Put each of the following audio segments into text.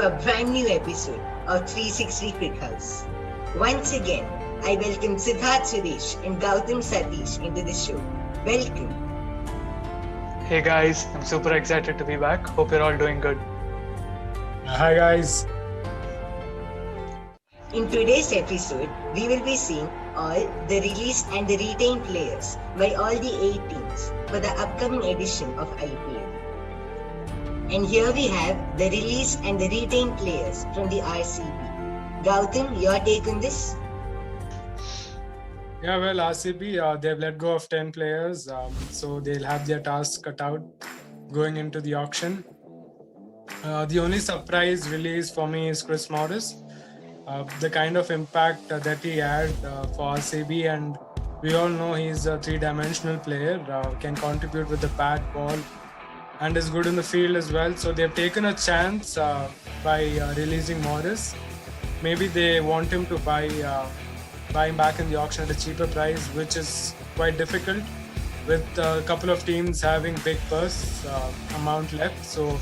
a brand new episode of 360 Cricket House. Once again, I welcome Siddharth Suresh and Gautam Satish into the show. Welcome. Hey guys, I'm super excited to be back. Hope you're all doing good. Hi guys. In today's episode, we will be seeing all the released and the retained players by all the 8 teams for the upcoming edition of IPL. And here we have the released and the retained players from the RCB. Gautam, your take on this? Yeah, well, RCB, they've let go of 10 players, so they'll have their task cut out going into the auction. The only surprise release for me is Chris Morris. The kind of impact that he had for RCB, and we all know he's a three-dimensional player, can contribute with the bat, ball, and is good in the field as well. So they've taken a chance by releasing Morris. Maybe they want him to buy him back in the auction at a cheaper price, which is quite difficult with a couple of teams having big purse amount left. So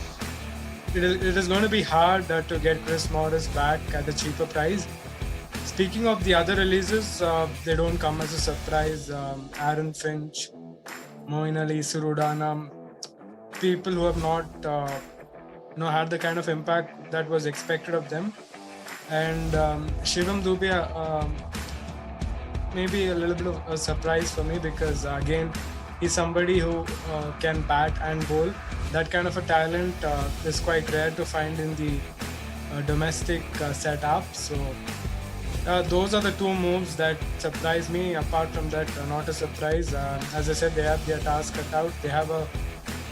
it is going to be hard to get Chris Morris back at a cheaper price. Speaking of the other releases, they don't come as a surprise. Aaron Finch, Moeen Ali, Surudana, people who have not had the kind of impact that was expected of them. And Shivam Dube, maybe a little bit of a surprise for me because again, he's somebody who can bat and bowl. That kind of a talent is quite rare to find in the domestic setup. So those are the two moves that surprise me. Apart from that, not a surprise. As I said, they have their task cut out. They have a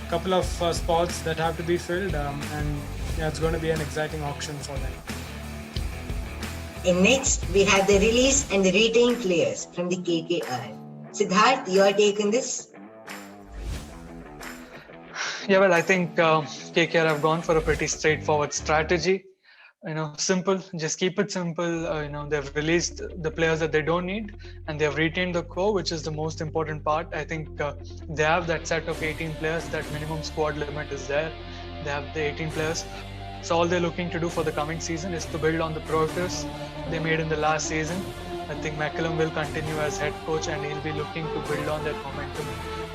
couple of spots that have to be filled, and it's going to be an exciting auction for them. And next, we have the released and the retained players from the KKR. Siddharth, your take on this? Yeah, well, I think KKR have gone for a pretty straightforward strategy. Simple, just keep it simple. They've released the players that they don't need and they've retained the core, which is the most important part. I think they have that set of 18 players, that minimum squad limit is there. They have the 18 players. So all they're looking to do for the coming season is to build on the progress they made in the last season. I think McCullum will continue as head coach and he'll be looking to build on that momentum,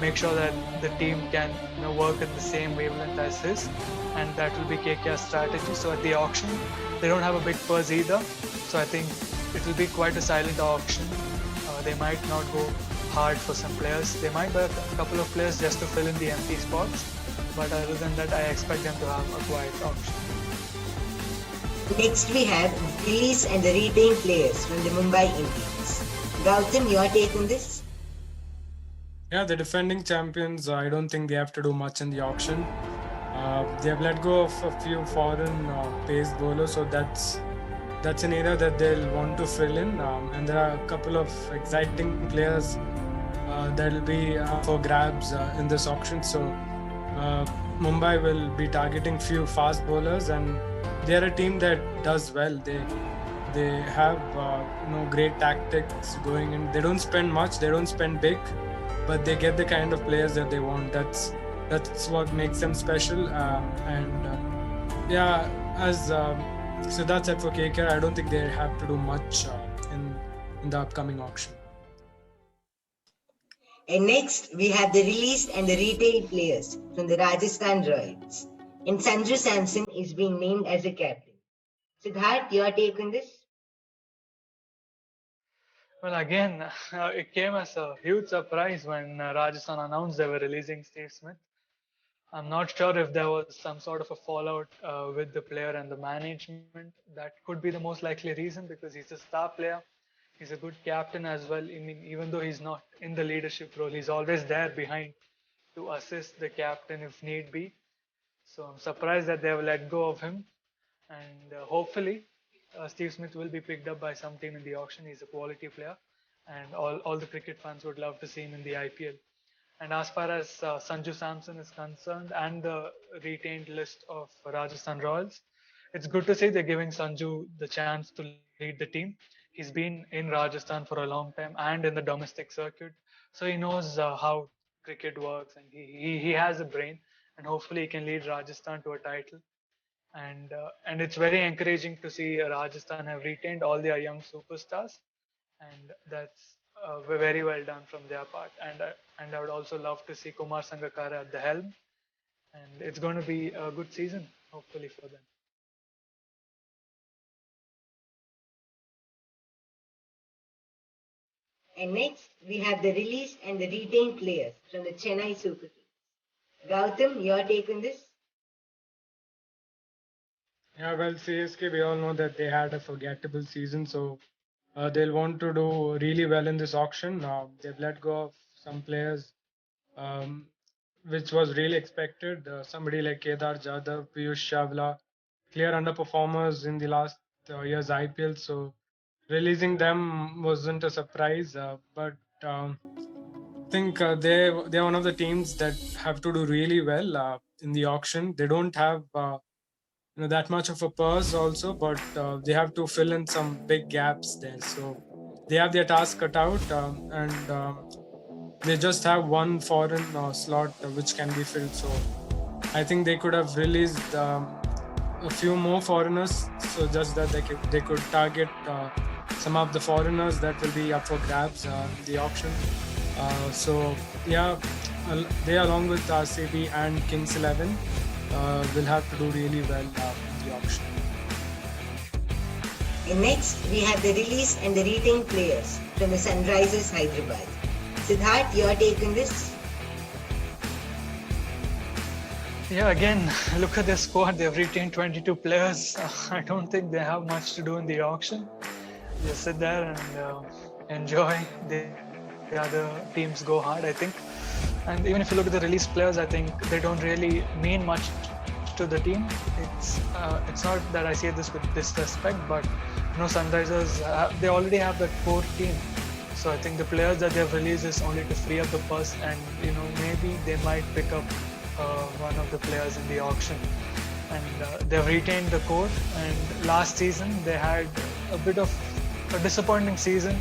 make sure that the team can work at the same wavelength as his, and that will be KKR's strategy. So at the auction, they don't have a big purse either. So I think it will be quite a silent auction. They might not go hard for some players. They might buy a couple of players just to fill in the empty spots. But other than that, I expect them to have a quiet auction. Next, we have released and the retained players from the Mumbai Indians. Gautam, your take on this? Yeah, the defending champions, I don't think they have to do much in the auction. They have let go of a few foreign pace bowlers, so that's an area that they'll want to fill in. And there are a couple of exciting players that will be for grabs in this auction. So Mumbai will be targeting few fast bowlers, and they are a team that does well. They have great tactics going in. They don't spend much. They don't spend big, but they get the kind of players that they want. That's what makes them special. As Siddharth said for KKR, I don't think they have to do much in the upcoming auction. And next, we have the released and the retained players from the Rajasthan Royals. And Sanju Samson is being named as a captain. Siddharth, your take on this? Well, again, it came as a huge surprise when Rajasthan announced they were releasing Steve Smith. I'm not sure if there was some sort of a fallout with the player and the management. That could be the most likely reason because he's a star player. He's a good captain as well. I mean, even though he's not in the leadership role, he's always there behind to assist the captain if need be. So I'm surprised that they have let go of him. And hopefully, Steve Smith will be picked up by some team in the auction. He's a quality player. And all the cricket fans would love to see him in the IPL. And as far as Sanju Samson is concerned and the retained list of Rajasthan Royals, it's good to see they're giving Sanju the chance to lead the team. He's been in Rajasthan for a long time and in the domestic circuit, so he knows how cricket works and he has a brain, and hopefully he can lead Rajasthan to a title. and it's very encouraging to see Rajasthan have retained all their young superstars, and that's very well done from their part. And I would also love to see Kumar Sangakkara at the helm, and it's going to be a good season, hopefully, for them. And next, we have the released and the retained players from the Chennai Super Kings. Gautam, your take on this? Yeah, well, CSK, we all know that they had a forgettable season, so they'll want to do really well in this auction. They've let go of some players, um, which was really expected. Somebody like Kedar Jadhav, Piyush Chawla, clear underperformers in the last year's IPL, so releasing them wasn't a surprise. But I think they're one of the teams that have to do really well in the auction. They don't have that much of a purse also, but they have to fill in some big gaps there. So they have their task cut out, and they just have one foreign slot which can be filled. So I think they could have released a few more foreigners, so just that they could target some of the foreigners that will be up for grabs in the auction. So yeah, they along with RCB and Kings 11 will have to do really well in the auction. And next, we have the released and the retained players from the Sunrisers Hyderabad. Siddharth, your take on this? Yeah, again, look at their squad. They've retained 22 players. I don't think they have much to do in the auction. Just sit there and enjoy the other teams go hard, I think. And even if you look at the released players, I think they don't really mean much to the team. It's not that I say this with disrespect, but Sunrisers, they already have that core team. So I think the players that they've released is only to free up the purse, and maybe they might pick up one of the players in the auction. And they've retained the core. And last season they had a bit of a disappointing season.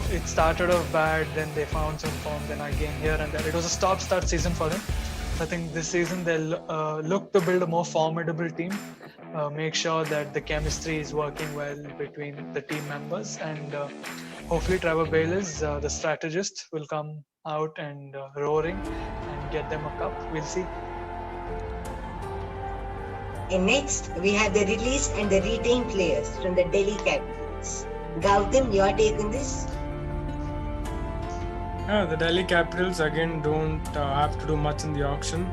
It started off bad, then they found some form, then again here and there. It was a stop-start season for them. I think this season they'll look to build a more formidable team, make sure that the chemistry is working well between the team members, and hopefully Trevor Bayliss, the strategist, will come out and roaring and get them a cup. We'll see. And next, we have the released and the retained players from the Delhi Capitals. Gautam, your take on this? Yeah, the Delhi Capitals again don't have to do much in the auction.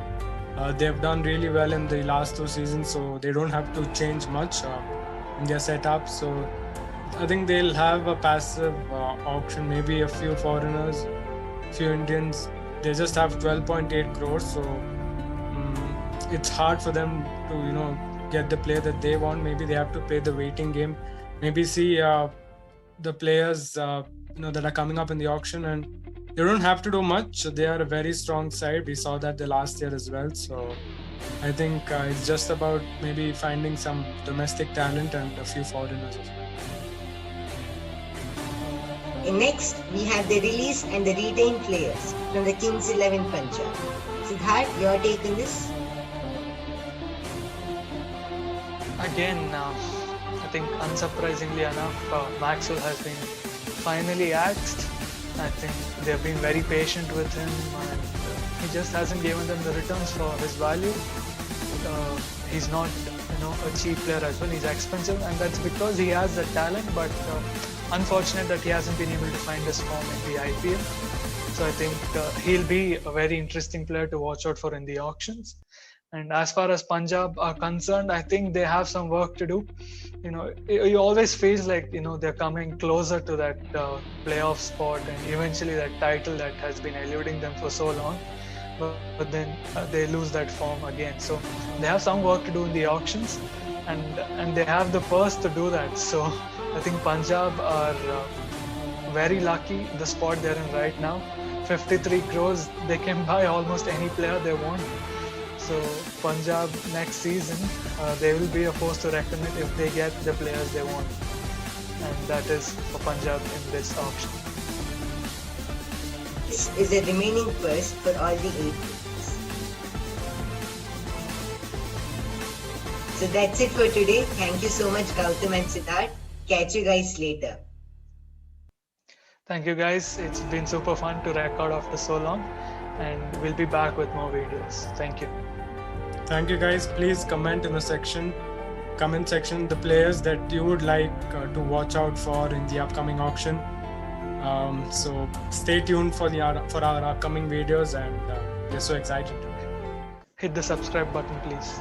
They've done really well in the last 2 seasons, so they don't have to change much in their setup. So I think they'll have a passive auction, maybe a few foreigners, few Indians. They just have 12.8 crores, so it's hard for them to get the player that they want. Maybe they have to play the waiting game. Maybe see the players that are coming up in the auction, and they don't have to do much. They are a very strong side. We saw that the last year as well. So I think it's just about maybe finding some domestic talent and a few foreigners as well. And next, we have the released and the retained players from the Kings 11 Punjab. Siddharth, your take on this? Again, I think unsurprisingly enough, Maxwell has been finally axed. I think they've been very patient with him, and he just hasn't given them the returns for his value. He's not, a cheap player as well. He's expensive, and that's because he has the talent. But unfortunate that he hasn't been able to find his form in the IPL. So I think he'll be a very interesting player to watch out for in the auctions. And as far as Punjab are concerned, I think they have some work to do. It always feels like, they're coming closer to that playoff spot and eventually that title that has been eluding them for so long. But then they lose that form again. So they have some work to do in the auctions, and they have the purse to do that. So I think Punjab are very lucky the spot they're in right now. 53 crores, they can buy almost any player they want. So Punjab next season, they will be a force to reckon with if they get the players they want. And that is for Punjab in this auction. This is the remaining purse for all the 8 teams. So that's it for today. Thank you so much, Gautam and Siddharth. Catch you guys later. Thank you guys. It's been super fun to record after so long, and we'll be back with more videos. Thank you. Thank you guys. Please comment in the comment section the players that you would like to watch out for in the upcoming auction. So stay tuned for our upcoming videos, and we're so excited. Hit the subscribe button, please.